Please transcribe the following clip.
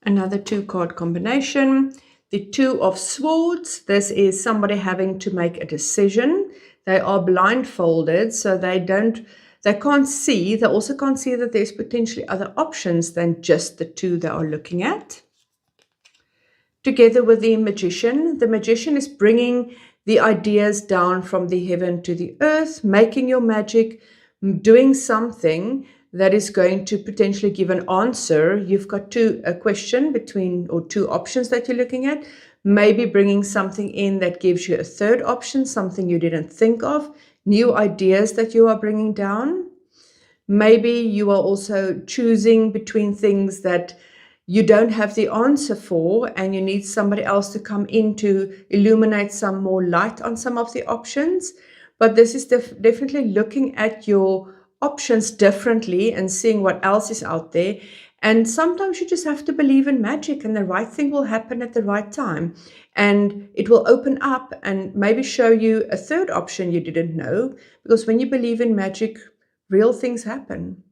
Another two card combination. The Two of Swords. This is somebody having to make a decision. They are blindfolded, so they can't see. They also can't see that there's potentially other options than just the two they are looking at. Together with the magician is bringing the ideas down from the heaven to the earth, making your magic, doing something that is going to potentially give an answer. You've got a question between, or two options that you're looking at, maybe bringing something in that gives you a third option, something you didn't think of, new ideas that you are bringing down. Maybe you are also choosing between things that you don't have the answer for, and you need somebody else to come in to illuminate some more light on some of the options. But this is definitely looking at your options differently and seeing what else is out there. And sometimes you just have to believe in magic, and the right thing will happen at the right time. And it will open up and maybe show you a third option you didn't know. Because when you believe in magic, real things happen.